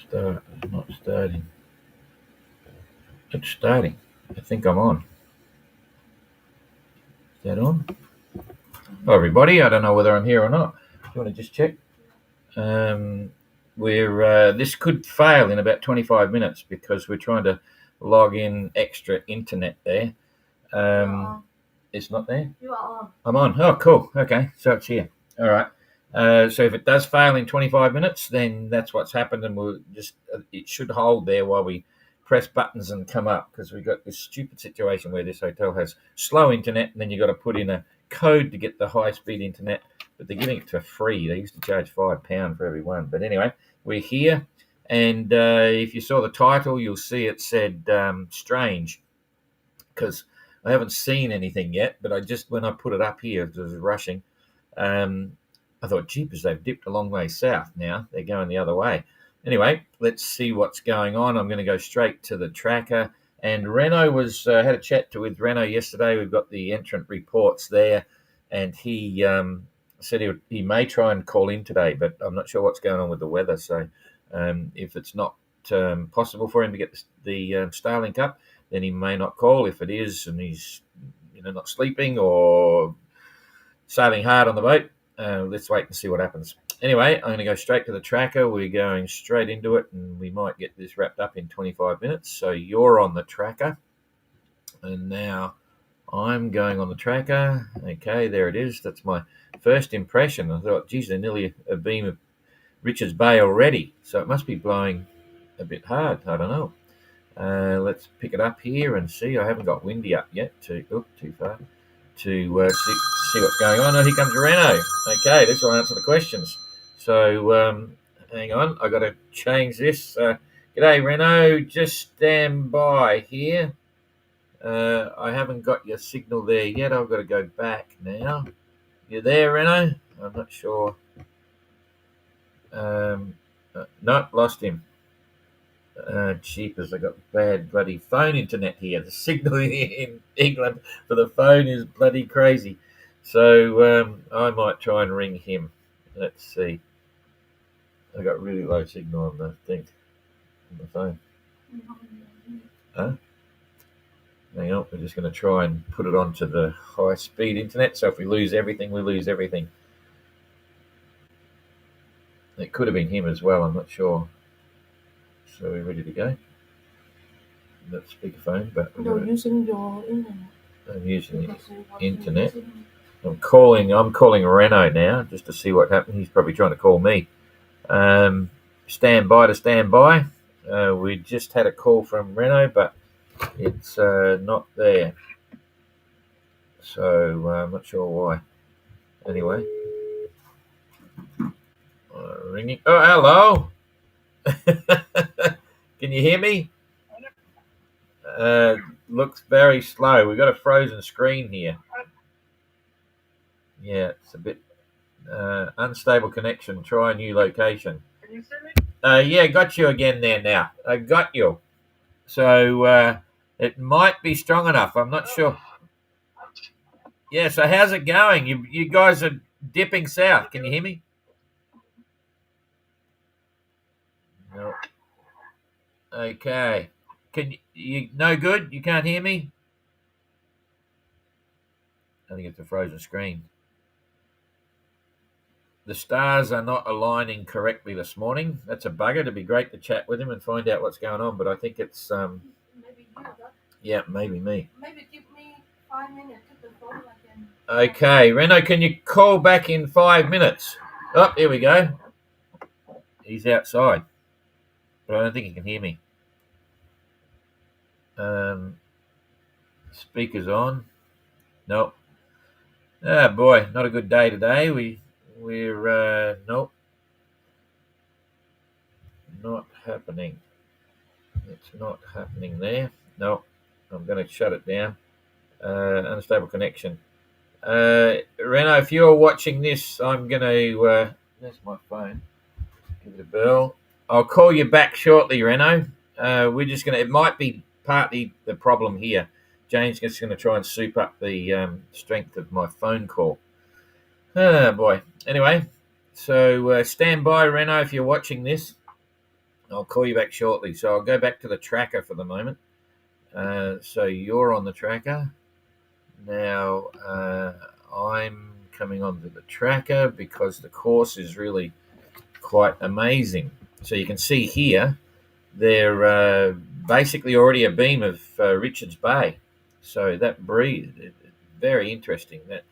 Start. Not starting. It's starting. I think I'm on. Is that on? Hello, everybody. I don't know whether I'm here or not. Do you want to just check? This could fail in about 25 minutes because we're trying to log in extra internet there. It's not there? You are on. I'm on. Oh, cool. Okay, so it's here. All right. So if it does fail in 25 minutes, then that's what's happened, and it should hold there while we press buttons and come up, because we've got this stupid situation where this hotel has slow internet, and then you've got to put in a code to get the high-speed internet, but they're giving it for free. They used to charge £5 for every one. But anyway, we're here, and if you saw the title, you'll see it said strange, because I haven't seen anything yet, but when I put it up here, it was rushing. I thought, jeepers, they've dipped a long way south now. They're going the other way. Anyway, let's see what's going on. I'm going to go straight to the tracker. And Renault had a chat with Renault yesterday. We've got the Entrant reports there, and he said he may try and call in today, but I'm not sure what's going on with the weather. So if it's not possible for him to get the Starlink up, then he may not call. If it is, and he's not sleeping or sailing hard on the boat, let's wait and see what happens. Anyway, I'm going to go straight to the tracker. We're going straight into it, and we might get this wrapped up in 25 minutes. So you're on the tracker, and now I'm going on the tracker. Okay, there it is. That's my first impression. I thought, geez, they're nearly a beam of Richards Bay already, so it must be blowing a bit hard. I don't know. Let's pick it up here and see. I haven't got windy up yet. Too far to see what's going on. Oh, here comes Renault. Okay, this will answer the questions. So hang on, I got to change this. G'day, Renault. Just stand by here. I haven't got your signal there yet. I've got to go back now. You there, Renault? I'm not sure. No, lost him. Cheapers, I got bad bloody phone internet here. The signal in England for the phone is bloody crazy. So I might try and ring him. Let's see. I got really low signal on the thing, on the phone. Huh? Hang on, we're just going to try and put it onto the high-speed internet. So if we lose everything, we lose everything. It could have been him as well. I'm not sure. So we're ready to go. That's speakerphone, but you're using your internet. I'm using the internet. I'm calling Renault now just to see what happened. He's probably trying to call me. Stand by. We just had a call from Renault, but it's not there. So I'm not sure why. Anyway, ringing. Oh, hello. Can you hear me? Looks very slow. We've got a frozen screen here. Yeah, it's a bit unstable connection. Try a new location. Can you see me? Yeah, got you again there now. I got you. So it might be strong enough. I'm not sure. Yeah, so how's it going? You guys are dipping south. Can you hear me? No. Okay. Can you no good? You can't hear me? I think it's a frozen screen. The stars are not aligning correctly this morning. That's a bugger. It'd be great to chat with him and find out what's going on, but I think it's Maybe you. yeah, maybe me. Maybe give me 5 minutes to the phone again. Okay, Renault, can you call back in 5 minutes? Oh, here we go. He's outside, but I don't think he can hear me. Speakers on. Nope. Ah, boy, not a good day today. We're nope, not happening. It's not happening there. Nope. I'm going to shut it down. Unstable connection. Renault, if you're watching this, I'm going to. There's my phone. Give it a bell. I'll call you back shortly, Renault. We're just going to. It might be partly the problem here. Jane's just going to try and soup up the strength of my phone call. Oh, boy. Anyway, so stand by, Renault, if you're watching this. I'll call you back shortly. So I'll go back to the tracker for the moment. So you're on the tracker. Now I'm coming onto the tracker because the course is really quite amazing. So you can see here, they're basically already a beam of Richards Bay. So that breeze, very interesting. That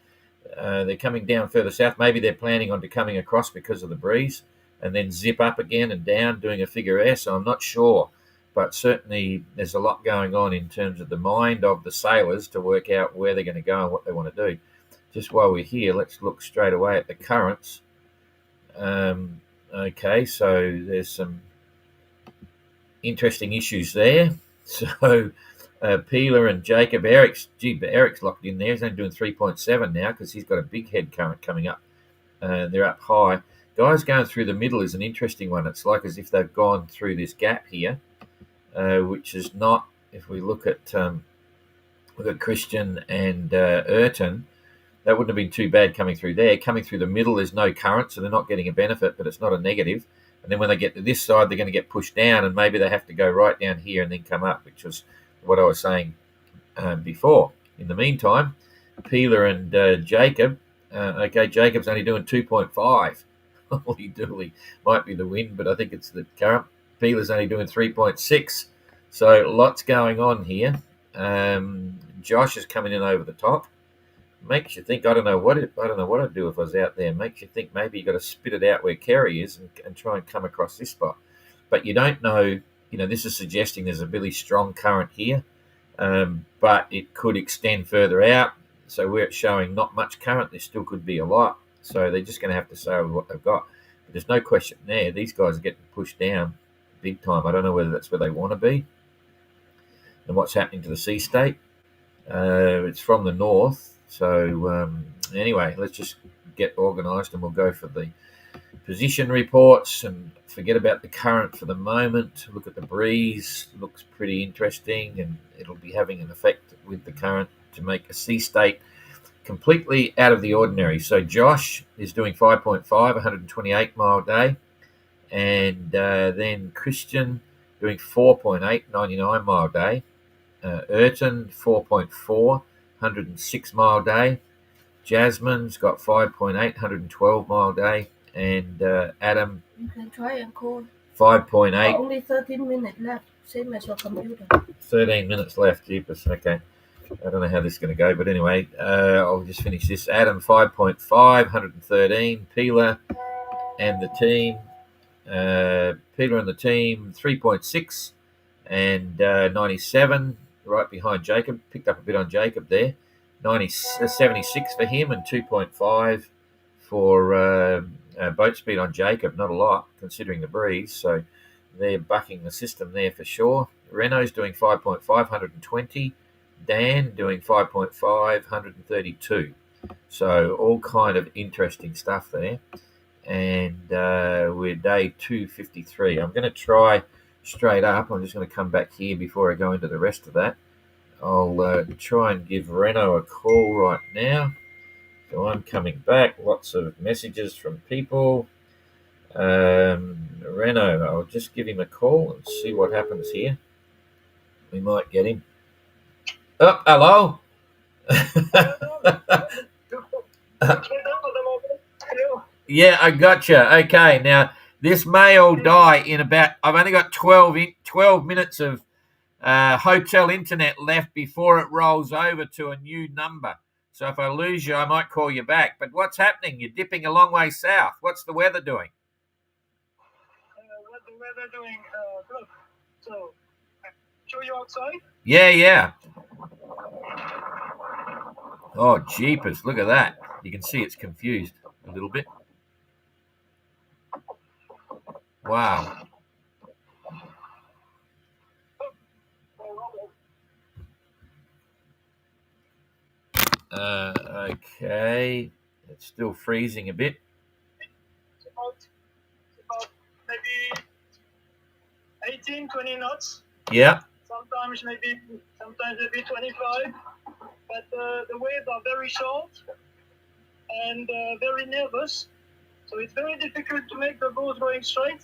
they're coming down further south. Maybe they're planning on coming across because of the breeze and then zip up again and down doing a figure S. I'm not sure. But certainly there's a lot going on in terms of the mind of the sailors to work out where they're going to go and what they want to do. Just while we're here, let's look straight away at the currents. Okay, so there's some interesting issues there. So Peeler and Jacob, Eric's locked in there. He's only doing 3.7 now because he's got a big head current coming up. They're up high. Guys going through the middle is an interesting one. It's like as if they've gone through this gap here, which is not, if we look at Christian and Ayrton, that wouldn't have been too bad coming through there. Coming through the middle, there's no current, so they're not getting a benefit, but it's not a negative. And then when they get to this side, they're going to get pushed down, and maybe they have to go right down here and then come up, which was what I was saying before. In the meantime, Peeler and Jacob, okay, Jacob's only doing 2.5. Holy dooly, might be the wind, but I think it's the current. Peeler's only doing 3.6. So lots going on here. Josh is coming in over the top. Makes you think. I don't know what I'd do if I was out there. Makes you think maybe you got to spit it out where Kerry is and try and come across this spot. But you don't know. This is suggesting there's a really strong current here, but it could extend further out. So where it's showing not much current, there still could be a lot. So they're just going to have to sail with what they've got. But there's no question there. These guys are getting pushed down big time. I don't know whether that's where they want to be and what's happening to the sea state. It's from the north. So anyway, let's just get organised and we'll go for the position reports and forget about the current for the moment. Look at the breeze. Looks pretty interesting, and it'll be having an effect with the current to make a sea state completely out of the ordinary. So Josh is doing 5.5, 128 mile day, and then Christian doing 4.8, 99 mile day. Ayrton 4.4, 106 mile day. Jasmine's got 5.8, 112 mile day, and Adam. You can try and call. 5.8. Only 13 minutes left, same as your computer. 13 minutes left, jeepers. Okay. I don't know how this is going to go, but anyway, I'll just finish this. Adam 5.5, 113. Peeler and the team. Peeler and the team 3.6 and 97. Right behind Jacob. Picked up a bit on Jacob there. 76 for him and 2.5 for boat speed on Jacob. Not a lot considering the breeze. So they're bucking the system there for sure. Renault's doing 5.5, 120. Dan doing 5.5, 132. So all kind of interesting stuff there. And we're day 253. I'm going to try straight up. I'm just going to come back here before I go into the rest of that. I'll try and give Renault a call right now. So I'm coming back. Lots of messages from people. Renault, I'll just give him a call and see what happens here. We might get him. Oh, hello. Yeah, I gotcha. Okay, now this may all die in about. I've only got 12 minutes of hotel internet left before it rolls over to a new number. So if I lose you, I might call you back. But what's happening? You're dipping a long way south. What's the weather doing? What the weather doing? Look, so show you outside. Yeah. Oh, jeepers! Look at that. You can see it's confused a little bit. Wow. Okay. It's still freezing a bit. It's about maybe 18, 20 knots. Yeah. Sometimes maybe 25. But the waves are very short and very nervous. So it's very difficult to make the boat going straight.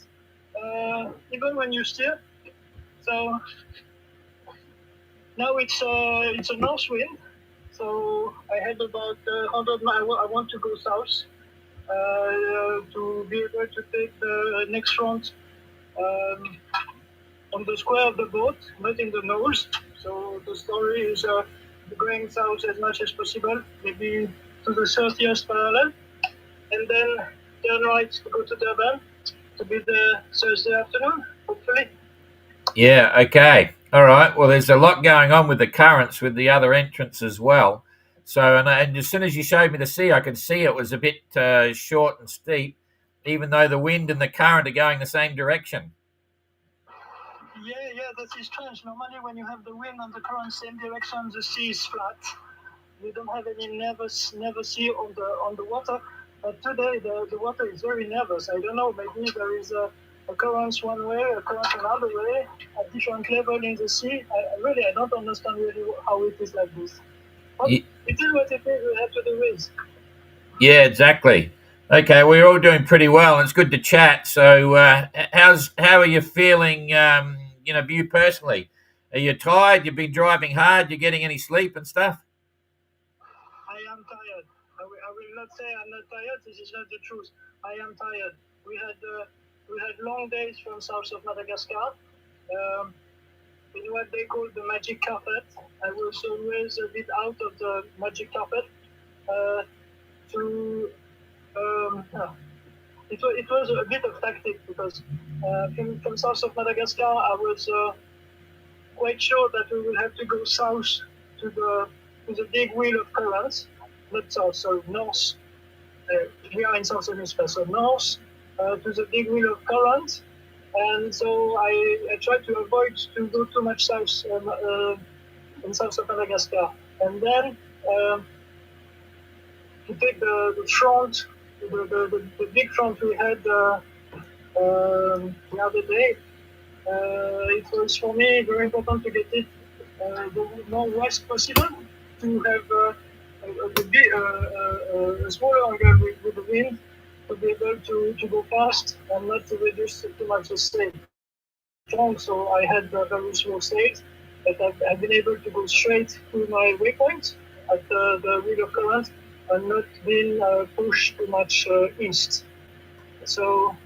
even when you steer. So now it's a north wind. So I had about 100 miles. I want to go south to be able to take the next front on the square of the boat, not in the nose. So the story is going south as much as possible, maybe to the 30th parallel, and then turn right to go to Durban to be there Thursday afternoon, hopefully. Yeah, okay. All right. Well, there's a lot going on with the currents with the other entrants as well. So, and as soon as you showed me the sea, I could see it was a bit short and steep, even though the wind and the current are going the same direction. Yeah, that is strange. Normally, when you have the wind and the current same direction, the sea is flat. You don't have any nervous sea on the water. But today, the water is very nervous. I don't know. Maybe there is a current one way, a current another way, at different level in the sea. I don't understand really how it is like this. But Ye- it is what it is. We have to do with. Yeah, exactly. Okay, we're all doing pretty well, and it's good to chat. So, how are you feeling? You personally, are you tired? You've been driving hard. You getting any sleep and stuff? I am tired. I will not say I'm not tired. This is not the truth. I am tired. We had long days from south of Madagascar. Um, in what they call the magic carpet. I was always a bit out of the magic carpet. Uh, to it was a bit of tactic because from south of Madagascar, I was quite sure that we will have to go south to the big wheel of currents, not south, sorry, north. We are in South Hemisphere, so north to the big wheel of current. And so I tried to avoid to go too much south in south of Madagascar. And then to take the front, the big front we had the other day, it was for me very important to get it the more west possible to have a smaller angle with the wind to be able to go fast and not to reduce too much the state. Strong, so I had a very slow state, but I've been able to go straight to my waypoint at the wheel of current and not been pushed too much east. So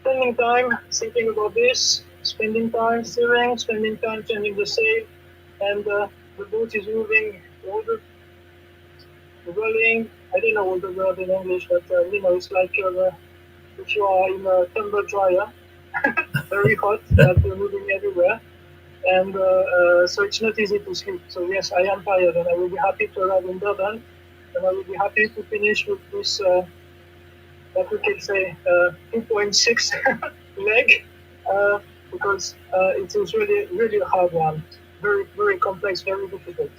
spending time thinking about this, spending time steering, spending time changing the sail, and the boat is moving, rolling. I don't know all the word in English, but it's like if you are in a tumble dryer, very hot, but you're moving everywhere. And so it's not easy to sleep. So yes, I am tired, and I will be happy to arrive in Durban, and I will be happy to finish with this, what we can say, 2.6 leg, because it is really, really a hard one. Very, very complex, very difficult.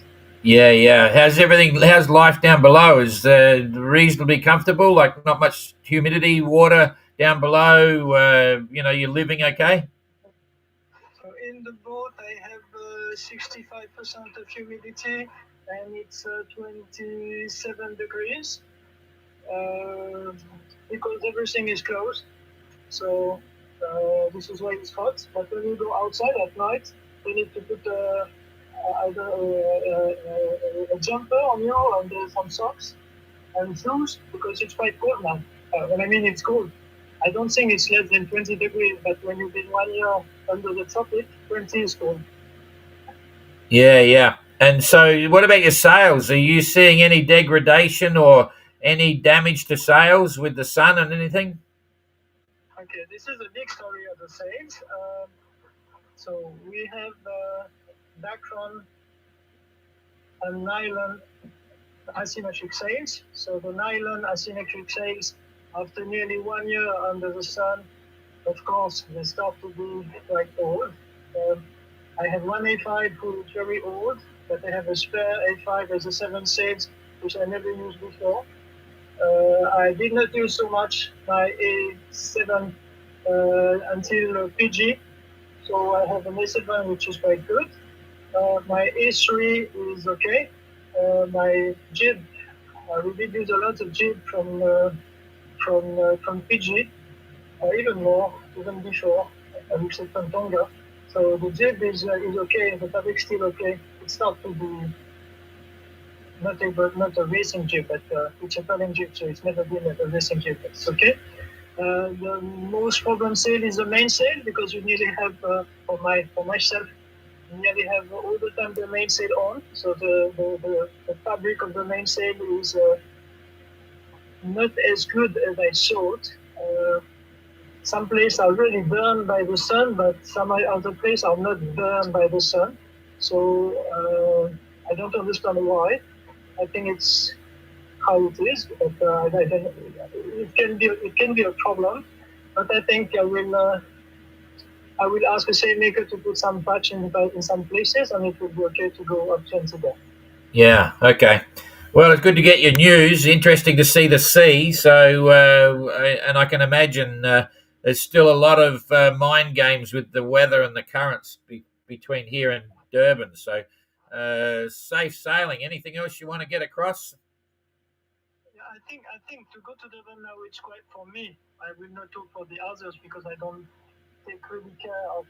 Yeah, yeah. How's everything? How's life down below? Is reasonably comfortable? Like not much humidity, water down below. You're living okay. So in the boat, I have 65% of humidity, and it's 27 degrees because everything is closed. So this is why it's hot. But when you go outside at night, you need to put either a jumper on you and some socks and shoes because it's quite cold now. When I mean it's cold, I don't think it's less than 20 degrees, but when you've been 1 year under the tropic, 20 is cold. Yeah, yeah. And so, what about your sales? Are you seeing any degradation or any damage to sales with the sun and anything? Okay, this is a big story of the sails. So we have background and nylon asymmetric sails. So the nylon asymmetric sails, after nearly 1 year under the sun, of course, they start to be quite old. I have one A5 who is very old, but I have a spare A5 as a 7 sails, which I never used before. I did not use so much my A7 until PG, so I have an A7 which is quite good. My A3 is okay. My jib, we did use a lot of jib from PG, even more, even before, with certain longer. So the jib is okay, the fabric still okay. It's not to be not a racing jib, but it's a paddling jib, so it's never been a racing jib. It's okay. The most problem sail is the mainsail because you nearly have for myself nearly have all the time the mainsail on. So the fabric of the mainsail is not as good as I thought. Some places are really burned by the sun, but some other places are not burned by the sun. So I don't understand why. I think it's how it is, but it can be a problem. But I think I will ask the sailmaker to put some patch in some places, and it will be okay to go up to there. Yeah. Okay. Well, it's good to get your news. Interesting to see the sea. So, and I can imagine there's still a lot of mind games with the weather and the currents between here and Durban. So, safe sailing. Anything else you want to get across? Yeah, I think to go to Durban now it's quite for me. I will not talk for the others because I don't take really care of.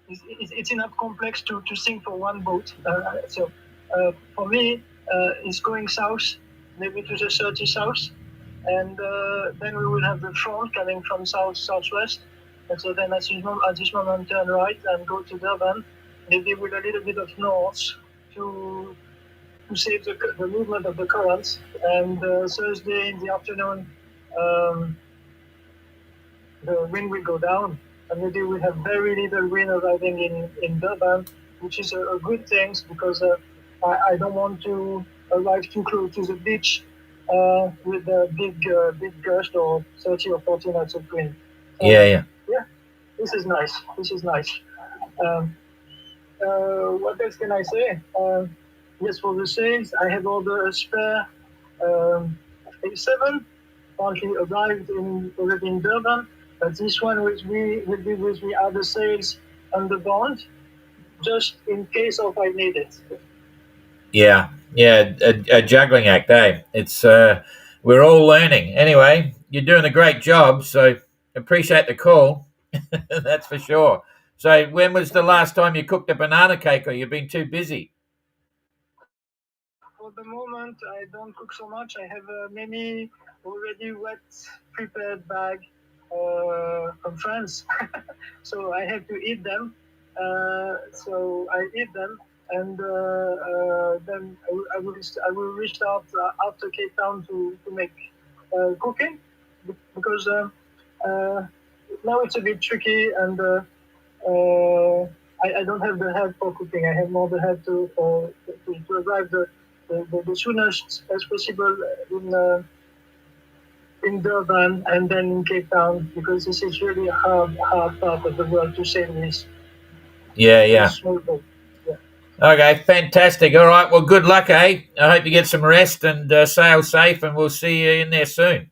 It's enough complex to sink for one boat. So for me, it's going south, maybe to the 30 south, and then we will have the front coming from southwest. And so then at this moment turn right and go to Durban, maybe with a little bit of north to save the movement of the currents. And Thursday in the afternoon, the wind will go down, and maybe we have very little wind arriving in Durban, which is a good thing because I don't want to arrive too close to the beach with a big gust or 30 or 40 knots of wind. Yeah. Yeah, this is nice. This is nice. Um, what else can I say? Yes, for the sails, I have ordered a spare A7. Currently arrived already in Durban, but this one will be with me other sails on the bond, just in case of I need it. Yeah. Yeah. A juggling act, eh? It's we're all learning. Anyway, you're doing a great job. So appreciate the call. That's for sure. So, when was the last time you cooked a banana cake, or you've been too busy? For the moment, I don't cook so much. I have many already wet prepared bag from France, so I have to eat them. So I eat them, and then I will restart after Cape Town to make cooking because now it's a bit tricky and. I don't have the help for cooking. I have more the help to arrive the soonest as possible in Durban and then in Cape Town because this is really a hard part of the world to sail with. Yeah. Small boat. Yeah. Okay, fantastic. All right. Well, good luck, eh? I hope you get some rest and sail safe, and we'll see you in there soon.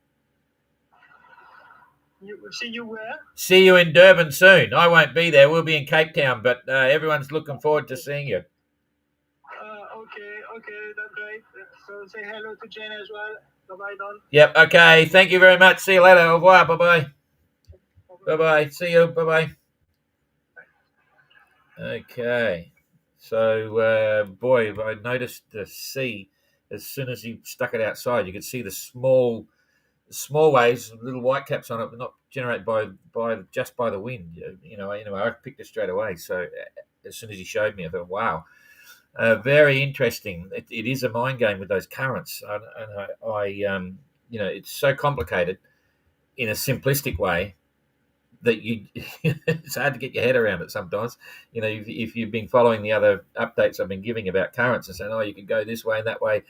See you where? See you in Durban soon. I won't be there. We'll be in Cape Town, but everyone's looking forward to seeing you. Okay, that's great. So say hello to Jen as well. Bye-bye, Don. Yep. Okay. Thank you very much. See you later. Au revoir. Bye bye. Bye bye. See you. Bye bye. Okay. So, boy, I noticed the sea as soon as he stuck it outside. You could see the small waves, little white caps on it, but not generated by just by the wind. Anyway, I picked it straight away. So, as soon as he showed me, I thought, wow, very interesting. It is a mind game with those currents, and it's so complicated in a simplistic way that it's hard to get your head around it sometimes. If you've been following the other updates I've been giving about currents and saying, oh, you could go this way and that way,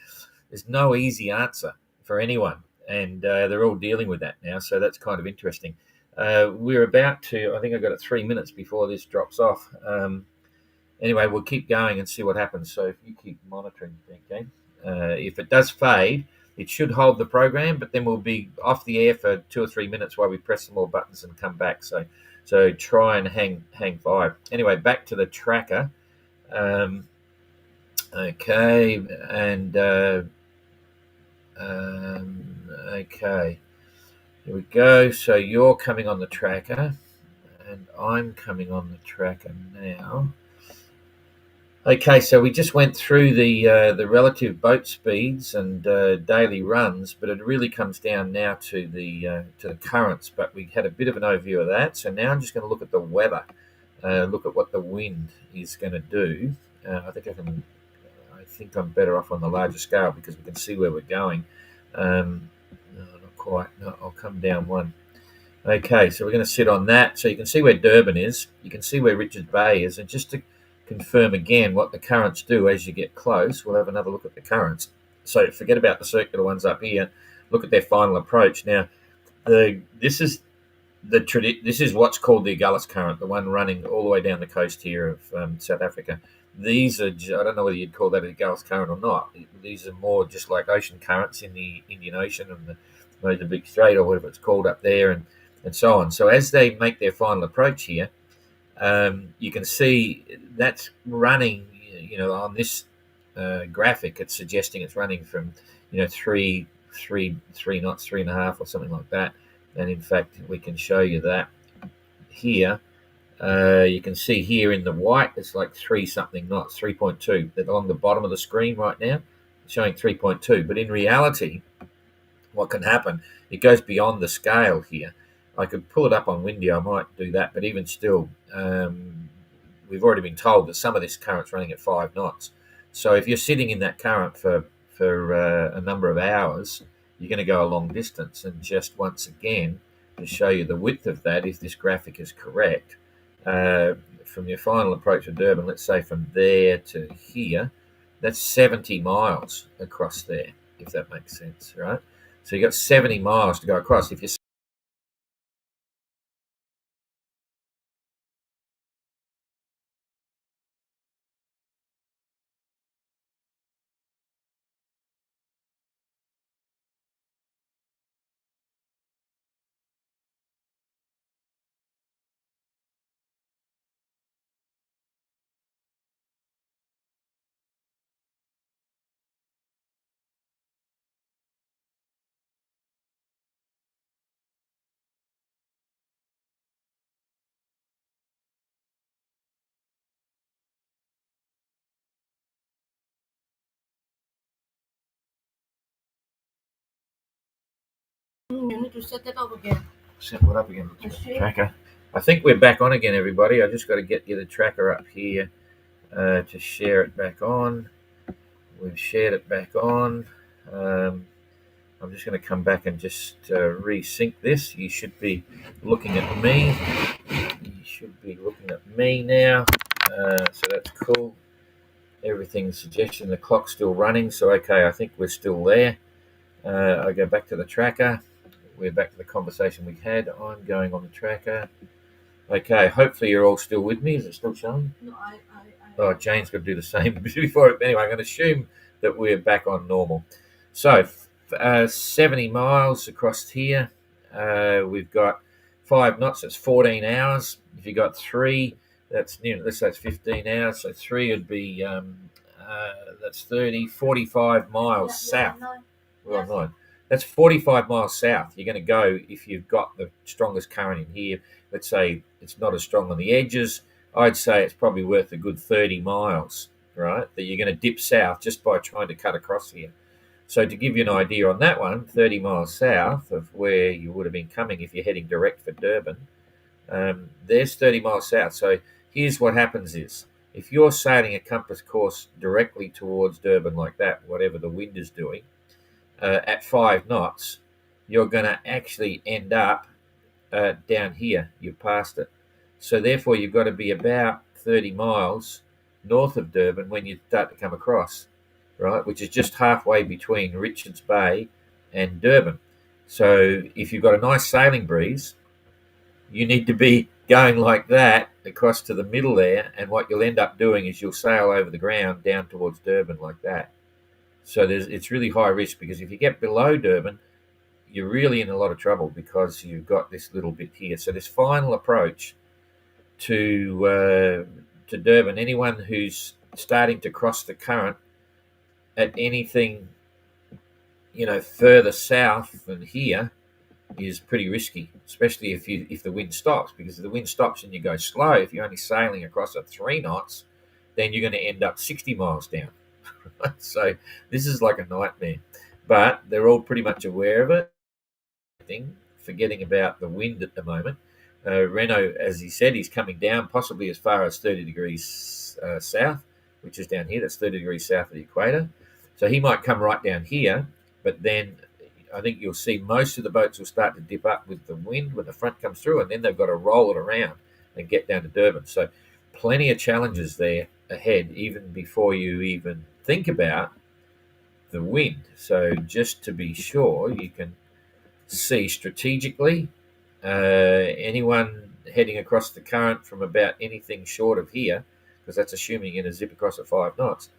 there's no easy answer for anyone, and they're all dealing with that now. So that's kind of interesting. We're about to, I think I've got it 3 minutes before this drops off. Anyway, we'll keep going and see what happens. So if you keep monitoring, okay, if it does fade, it should hold the program, but then we'll be off the air for 2 or 3 minutes while we press some more buttons and come back. So try and hang fire. Anyway, back to the tracker. Okay, and okay. Here we go. So you're coming on the tracker, and I'm coming on the tracker now. Okay, so we just went through the relative boat speeds and daily runs, but it really comes down now to the currents. But we had a bit of an overview of that. So now I'm just going to look at the weather, look at what the wind is going to do. I think I'm better off on the larger scale because we can see where we're going. No, not quite. No, I'll come down one. Okay, so we're going to sit on that. So you can see where Durban is. You can see where Richards Bay is. And just to confirm again what the currents do as you get close, we'll have another look at the currents. So forget about the circular ones up here. Look at their final approach. Now, this is what's called the Agulhas current, the one running all the way down the coast here of South Africa. These are, I don't know whether you'd call that a Agulhas current or not. These are more just like ocean currents in the Indian Ocean and the Mozambique Strait or whatever it's called up there, and so on. So as they make their final approach here, you can see that's running, on this graphic, it's suggesting it's running from, 3 knots, 3.5 or something like that. And in fact, we can show you that here. You can see here in the white, it's like 3 something knots, 3.2. They're along the bottom of the screen right now, showing 3.2. But in reality, what can happen, it goes beyond the scale here. I could pull it up on Windy, I might do that, but even still, we've already been told that some of this current's running at 5 knots. So if you're sitting in that current for a number of hours, you're going to go a long distance. And just once again, to show you the width of that, if this graphic is correct, from your final approach to Durban, let's say from there to here, that's 70 miles across there, if that makes sense, right? So you've got 70 miles to go across. If you're You need to set it up again. set what up again? Tracker. I think we're back on again, everybody. I just got to get you the tracker up here to share it back on. We've shared it back on. I'm just going to come back and just resync this. You should be looking at me. You should be looking at me now. So that's cool. Everything's suggesting the clock's still running. So, okay, I think we're still there. I go back to the tracker. We're back to the conversation we had. I'm going on the tracker. Okay, hopefully you're all still with me. Is it still showing? No, Oh, Jane's got to do the same before. Anyway, I'm going to assume that we're back on normal. So, 70 miles across here. We've got 5 knots. That's 14 hours. If you got 3, that's let's say it's 15 hours. So 3 would be that's 30, 45 miles south. Well, no, that's 45 miles south. You're going to go if you've got the strongest current in here. Let's say it's not as strong on the edges. I'd say it's probably worth a good 30 miles, right? That you're going to dip south just by trying to cut across here. So to give you an idea on that one, 30 miles south of where you would have been coming if you're heading direct for Durban, there's 30 miles south. So here's what happens is, if you're sailing a compass course directly towards Durban like that, whatever the wind is doing, at 5 knots, you're going to actually end up down here. You've passed it. So therefore, you've got to be about 30 miles north of Durban when you start to come across, right? Which is just halfway between Richards Bay and Durban. So if you've got a nice sailing breeze, you need to be going like that across to the middle there. And what you'll end up doing is you'll sail over the ground down towards Durban like that. So it's really high risk, because if you get below Durban, you're really in a lot of trouble because you've got this little bit here. So this final approach to Durban, anyone who's starting to cross the current at anything, further south than here, is pretty risky, especially if the wind stops. Because if the wind stops and you go slow, if you're only sailing across at 3 knots, then you're going to end up 60 miles down. So this is like a nightmare. But they're all pretty much aware of it, forgetting about the wind at the moment. Renault, as he said, he's coming down possibly as far as 30 degrees south, which is down here. That's 30 degrees south of the equator. So he might come right down here, but then I think you'll see most of the boats will start to dip up with the wind when the front comes through, and then they've got to roll it around and get down to Durban. So plenty of challenges there ahead, even before you even think about the wind. So just to be sure, you can see strategically anyone heading across the current from about anything short of here, because that's assuming you're going to zip across at 5 knots,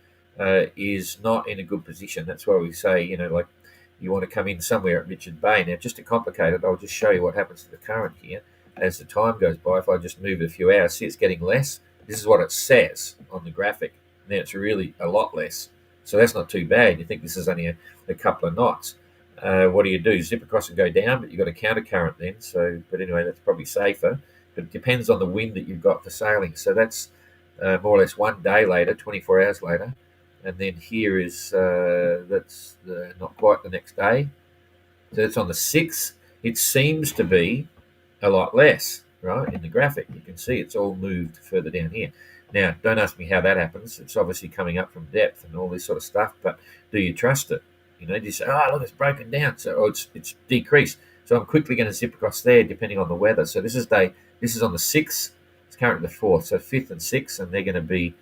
is not in a good position. That's why we say, like you want to come in somewhere at Richard Bay. Now, just to complicate it, I'll just show you what happens to the current here as the time goes by. If I just move it a few hours, see it's getting less. This is what it says on the graphic. And then it's really a lot less. So that's not too bad. You think this is only a couple of knots. What do? Zip across and go down, but you've got a counter current then. So, but anyway, that's probably safer. But it depends on the wind that you've got for sailing. So that's more or less 1 day later, 24 hours later. And then here is that's not quite the next day. So it's on the 6th. It seems to be a lot less, right? In the graphic, you can see it's all moved further down here. Now, don't ask me how that happens. It's obviously coming up from depth and all this sort of stuff. But do you trust it? Do you say, oh, look, it's broken down. So it's decreased. So I'm quickly going to zip across there depending on the weather. So this is on the 6th. It's currently the 4th. So 5th and 6th, and they're going to be,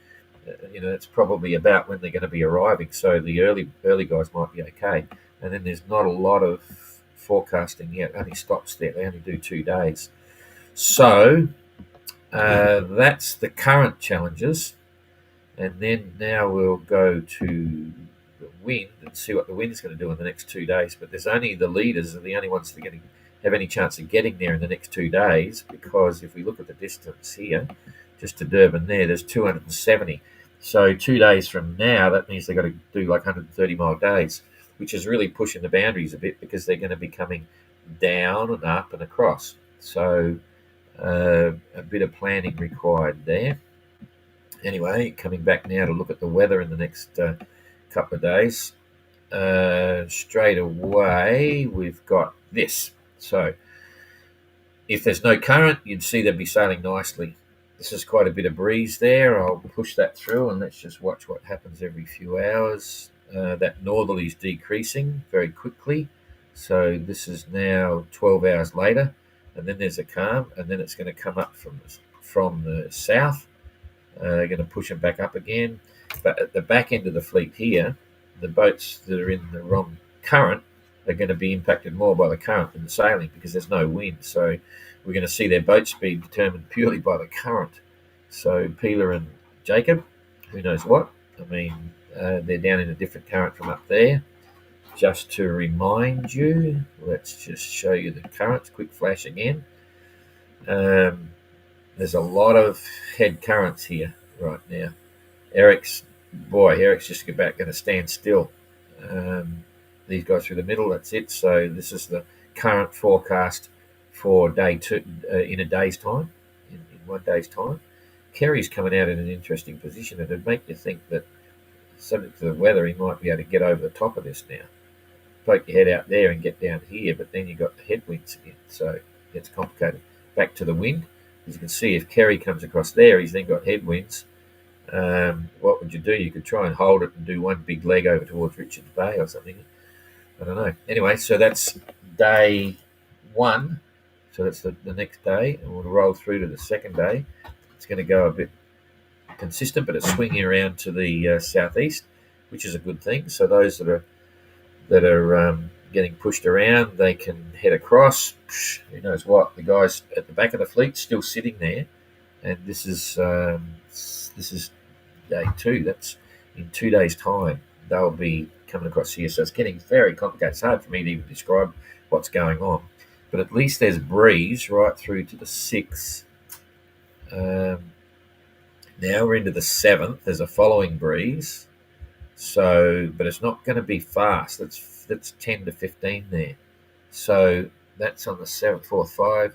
it's probably about when they're going to be arriving. So the early guys might be okay. And then there's not a lot of forecasting yet. It only stops there. They only do 2 days. So that's the current challenges. And then now we'll go to the wind and see what the wind's going to do in the next 2 days. But there's only the leaders are the only ones that are going to have any chance of getting there in the next 2 days, because if we look at the distance here, just to Durban there's 270. So 2 days from now, that means they've got to do like 130-mile days, which is really pushing the boundaries a bit, because they're going to be coming down and up and across. So a bit of planning required there. Anyway, coming back now to look at the weather in the next couple of days. Straight away, we've got this. So if there's no current, you'd see they'd be sailing nicely. This is quite a bit of breeze there. I'll push that through, and let's just watch what happens every few hours. That northerly is decreasing very quickly. So this is now 12 hours later, and then there's a calm, and then it's going to come up from the south. They're going to push them back up again. But at the back end of the fleet here, the boats that are in the wrong current are going to be impacted more by the current than the sailing, because there's no wind. So we're going to see their boat speed determined purely by the current. So Peeler and Jacob, who knows what? I mean, they're down in a different current from up there. Just to remind you, let's just show you the currents. Quick flash again. There's a lot of head currents here right now. Eric's just about going to stand still. These guys through the middle, that's it. So this is the current forecast for day 2 in a day's time, in 1 day's time. Kerry's coming out in an interesting position. It'd make you think that, subject to the weather, he might be able to get over the top of this now. Poke your head out there and get down here, but then you've got the headwinds again. So it's complicated. Back to the wind. As you can see, if Kerry comes across there, he's then got headwinds. What would you do? You could try and hold it and do one big leg over towards Richards Bay or something. I don't know. Anyway, so that's day 1. So that's the next day, and we'll roll through to the second day. It's going to go a bit consistent, but it's swinging around to the southeast, which is a good thing. So those that are getting pushed around, they can head across. Who knows what? The guys at the back of the fleet still sitting there, and this is day 2. That's in 2 days' time. They'll be coming across here. So it's getting very complicated. It's hard for me to even describe what's going on. But at least there's breeze right through to the 6th. Now we're into the 7th. There's a following breeze. So, but it's not going to be fast. That's 10 to 15 there. So That's on the 7th, 4th, 5,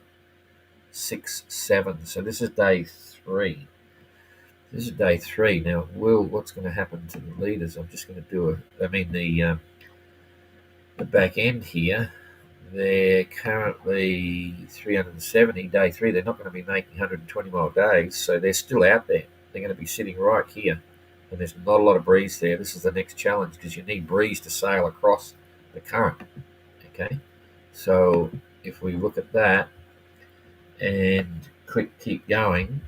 6, 7. So this is day 3. This is day 3. Now, what's going to happen to the leaders? I'm just going to do the back end here. They're currently 370, day 3. They're not going to be making 120-mile days, so they're still out there. They're going to be sitting right here, and there's not a lot of breeze there. This is the next challenge because you need breeze to sail across the current. Okay, so if we look at that and keep going,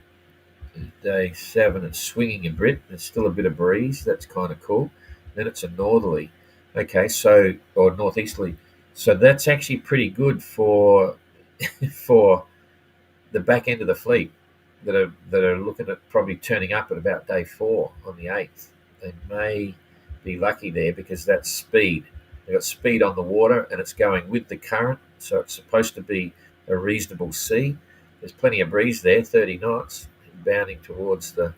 day 7, it's swinging a bit. There's still a bit of breeze. That's kind of cool. Then it's a northerly. Okay, so or northeasterly. So that's actually pretty good for for the back end of the fleet that are looking at probably turning up at about day 4 on the 8th. They may be lucky there because that's speed. They've got speed on the water and it's going with the current, so it's supposed to be a reasonable sea. There's plenty of breeze there, 30 knots, bounding towards the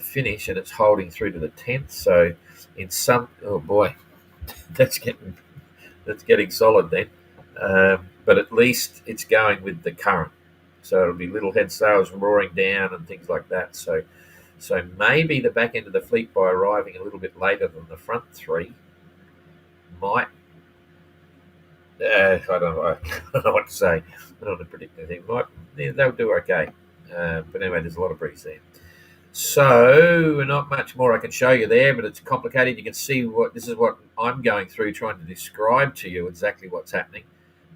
finish, and it's holding through to the 10th. So in some, oh boy, that's getting solid then. But at least it's going with the current. So it'll be little head sails roaring down and things like that. So maybe the back end of the fleet, by arriving a little bit later than the front 3, might. I don't know what to say. I don't want to predict anything. They'll do okay. But anyway, there's a lot of breeze there. So not much more I can show you there, but it's complicated. You can see this is what I'm going through, trying to describe to you exactly what's happening.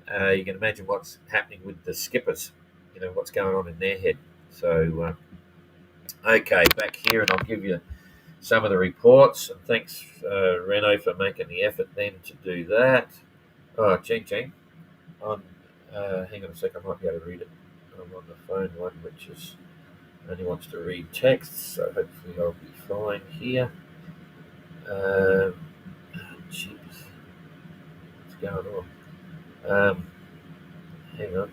You can imagine what's happening with the skippers, what's going on in their head. So, okay, back here, and I'll give you some of the reports. And thanks, Renault, for making the effort then to do that. Oh, Gene. Hang on a sec, I might be able to read it. I'm on the phone one, which only wants to read text, so hopefully I'll be fine here. Jeez, what's going on? Hang on,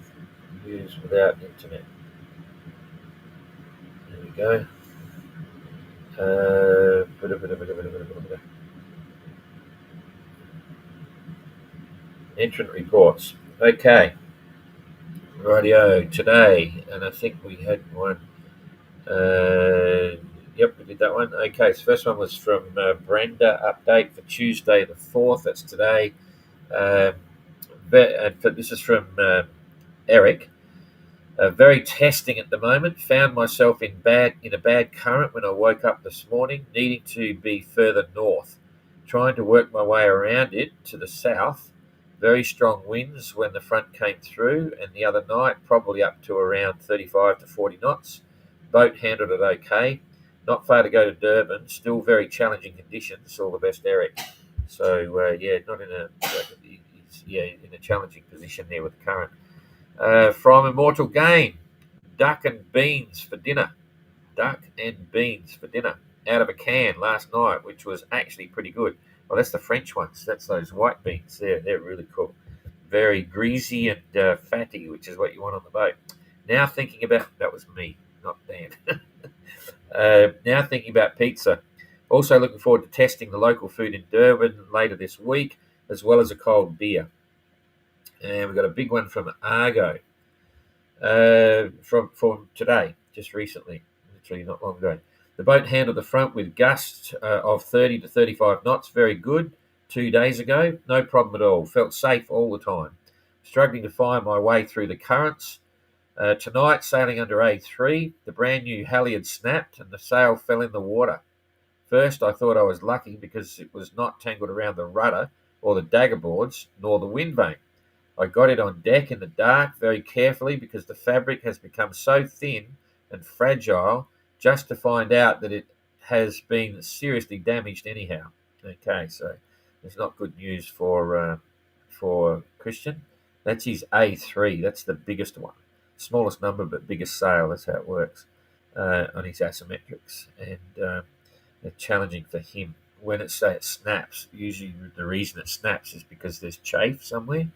use without internet. There we go. Entrant reports. Okay. Rightio, today, and I think we had one. Yep, we did that one. Okay, so first one was from Brenda, update for Tuesday the 4th. That's today. This is from Eric. Very testing at the moment. Found myself in a bad current when I woke up this morning, needing to be further north. Trying to work my way around it to the south. Very strong winds when the front came through, and the other night probably up to around 35 to 40 knots. Boat handled it okay. Not far to go to Durban. Still very challenging conditions. All the best, Eric. So not in a challenging position there with the current. From Immortal Game, duck and beans for dinner. Out of a can last night, which was actually pretty good. Well, that's the French ones. That's those white beans. They're really cool. Very greasy and fatty, which is what you want on the boat. Now thinking about, that was me, not Dan. Now thinking about pizza. Also looking forward to testing the local food in Durban later this week, as well as a cold beer. And we've got a big one from Argo from today, just recently, literally not long ago. The boat handled the front with gusts of 30 to 35 knots. Very good. 2 days ago, no problem at all. Felt safe all the time. Struggling to find my way through the currents. Tonight, sailing under A3, the brand new halyard snapped and the sail fell in the water. First, I thought I was lucky because it was not tangled around the rudder or the dagger boards, nor the wind vane. I got it on deck in the dark very carefully because the fabric has become so thin and fragile, just to find out that it has been seriously damaged anyhow. Okay, so it's not good news for Christian. That's his A3. That's the biggest one. Smallest number but biggest sail. That's how it works on his asymmetrics. And it's challenging for him. When it snaps, usually the reason it snaps is because there's chafe somewhere.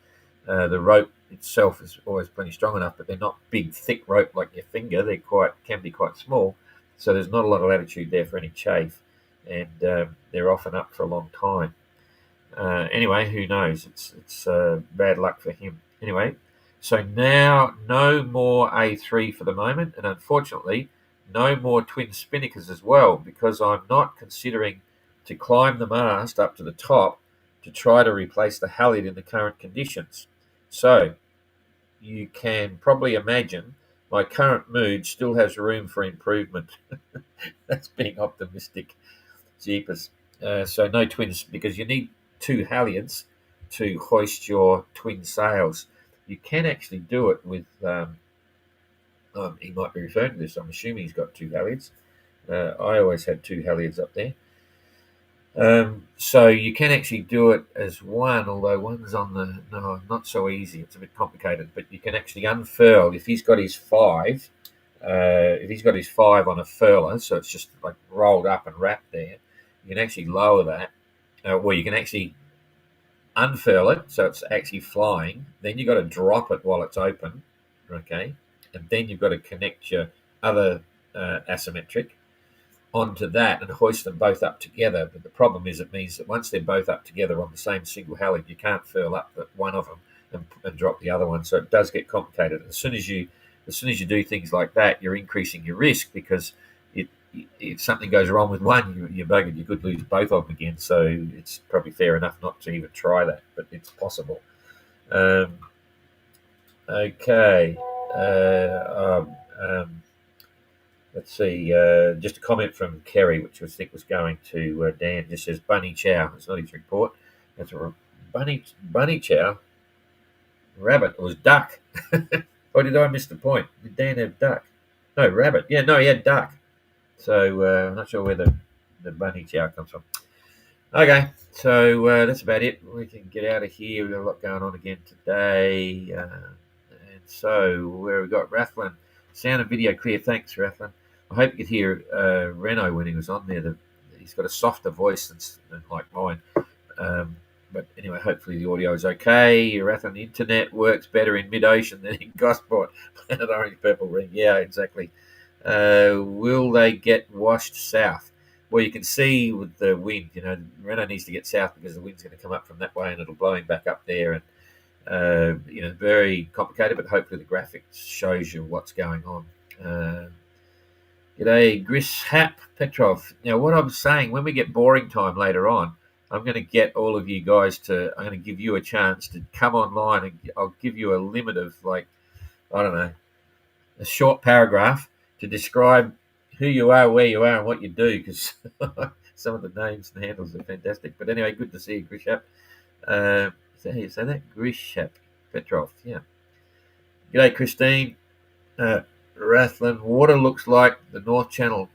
The rope itself is always plenty strong enough, but they're not big, thick rope like your finger. They can be quite small, so there's not a lot of latitude there for any chafe, and they're often up for a long time. Anyway, who knows? It's bad luck for him. Anyway, so now no more A3 for the moment, and unfortunately, no more twin spinnakers as well, because I'm not considering to climb the mast up to the top to try to replace the halyard in the current conditions. So you can probably imagine my current mood still has room for improvement. That's being optimistic. Jeepers. So no twins, because you need two halyards to hoist your twin sails. You can actually do it with, he might be referring to this, I'm assuming he's got two halyards. I always had two halyards up there. So you can actually do it as one, although one's on the, no, not so easy. It's a bit complicated, but you can actually unfurl if he's got his five. If he's got his five on a furler, so it's just like rolled up and wrapped there, you can actually lower that. Well, you can actually unfurl it, so it's actually flying. Then you've got to drop it while it's open, okay? And then you've got to connect your other asymmetric onto that and hoist them both up together. But the problem is, it means that once they're both up together on the same single halyard, you can't furl up one of them and drop the other one. So it does get complicated. As soon as you do things like that, you're increasing your risk, because if something goes wrong with one, you're buggered. You could lose both of them again. So it's probably fair enough not to even try that, but it's possible. Okay. Let's see. Just a comment from Kerry, which I think was going to Dan. Just says Bunny Chow. It's not his report. That's a Bunny Chow. Rabbit. It was duck. Or did I miss the point? Did Dan have duck? No, rabbit. Yeah, no, he had duck. So I'm not sure where the Bunny Chow comes from. Okay, so that's about it. We can get out of here. We've got a lot going on again today. And so where we got Rathlin. Sound and video clear. Thanks, Rathlin. I hope you could hear Renault when he was on there. He's got a softer voice than like mine. But anyway, hopefully the audio is okay. Rathlin, the internet works better in mid-ocean than in Gosport. Planet Orange Purple Ring. Yeah, exactly. Will they get washed south? Well, you can see with the wind, Renault needs to get south because the wind's going to come up from that way and it'll blow him back up there. And very complicated, but hopefully the graphics shows you what's going on. G'day, Grishap Petrov. Now, what I'm saying, when we get boring time later on, I'm going to get all of you guys I'm going to give you a chance to come online, and I'll give you a limit of, like, I don't know, a short paragraph to describe who you are, where you are, and what you do, because some of the names and handles are fantastic. But anyway, good to see you, Grishap. Is that how you say that? Grishap Petrov, yeah. G'day, Christine. Rathlin, water looks like the North Channel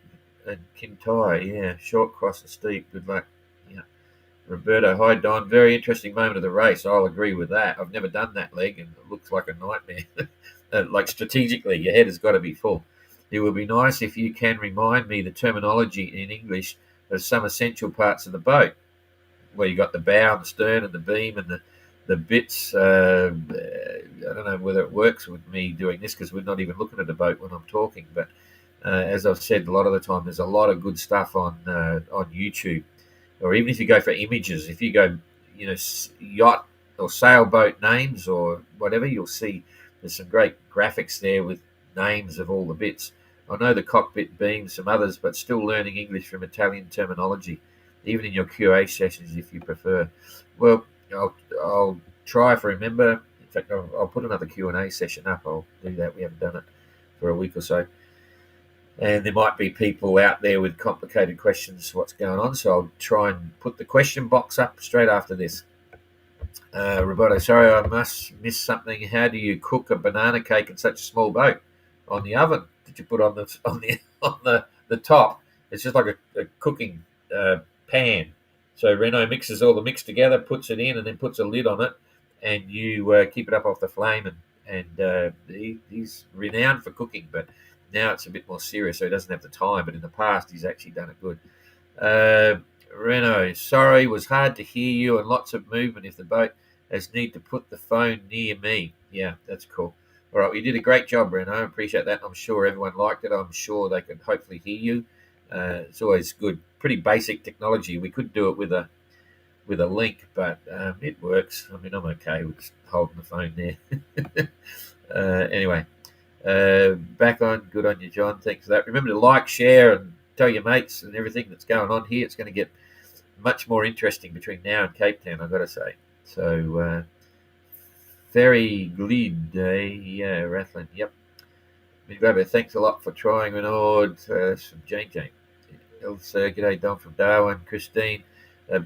and Kintyre, yeah. Short, cross and steep. Good luck. Yeah. Roberto, hi Don. Very interesting moment of the race. I'll agree with that. I've never done that leg, and it looks like a nightmare. Like strategically, your head has got to be full. It would be nice if you can remind me the terminology in English of some essential parts of the boat, where you got the bow and the stern and the beam and the bits. I don't know whether it works with me doing this, because we're not even looking at a boat when I'm talking. But as I've said, a lot of the time, there's a lot of good stuff on YouTube, or even if you go for images, if you go, yacht or sailboat names or whatever, you'll see there's some great graphics there with names of all the bits. I know the cockpit beam, some others, but still learning English from Italian terminology, even in your QA sessions if you prefer. Well, I'll try if I remember. In fact, I'll put another Q&A session up. I'll do that. We haven't done it for a week or so. And there might be people out there with complicated questions, what's going on. So I'll try and put the question box up straight after this. Roberto, sorry, I must miss something. How do you cook a banana cake in such a small boat? On the oven? Did you put on the top? It's just like a cooking pan. So Renault mixes all the mix together, puts it in, and then puts a lid on it, and you keep it up off the flame. And he's renowned for cooking, but now it's a bit more serious, so he doesn't have the time. But in the past, he's actually done it good. Renault, sorry, was hard to hear you and lots of movement. If the boat has need to put the phone near me. Yeah, that's cool. All right, you did a great job, Renault. I appreciate that. I'm sure everyone liked it. I'm sure they could hopefully hear you. It's always good. Pretty basic technology. We could do it with a with a link, but it works. I mean, I'm okay with just holding the phone there. Anyway, back on. Good on you, John. Thanks for that. Remember to like, share, and tell your mates and everything that's going on here. It's going to get much more interesting between now and Cape Town, I've got to say. So, very glid, yeah, Rathling, yep. Grabber, thanks a lot for trying, Renault. That's from Jane. Elsa, g'day, Don from Darwin. Christine,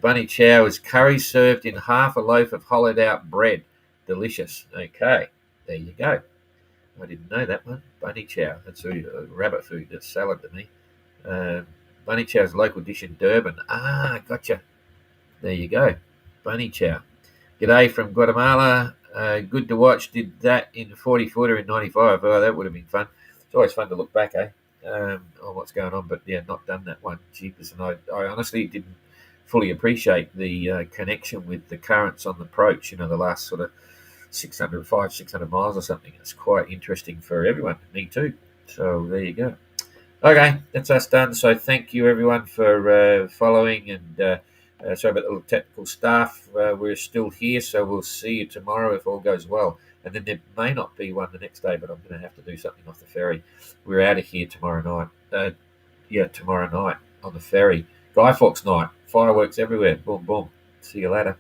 bunny chow is curry served in half a loaf of hollowed out bread. Delicious. Okay, there you go. I didn't know that one. Bunny chow. That's a rabbit food. That's salad to me. Bunny chow's local dish in Durban. Ah, gotcha. There you go. Bunny chow. G'day from Guatemala. Good to watch. Did that in 40 footer in 95. Oh, that would have been fun. It's always fun to look back, on what's going on. But yeah, not done that one. Jeepers. And I honestly didn't fully appreciate the connection with the currents on the approach, the last sort of 600 miles or something. It's quite interesting for everyone. Me too. So there you go. Okay, that's us done. So thank you everyone for following, and sorry about the little technical stuff. We're still here, so we'll see you tomorrow if all goes well. And then there may not be one the next day, but I'm going to have to do something off the ferry. We're out of here tomorrow night. Tomorrow night on the ferry. Guy Fawkes night. Fireworks everywhere. Boom, boom. See you later.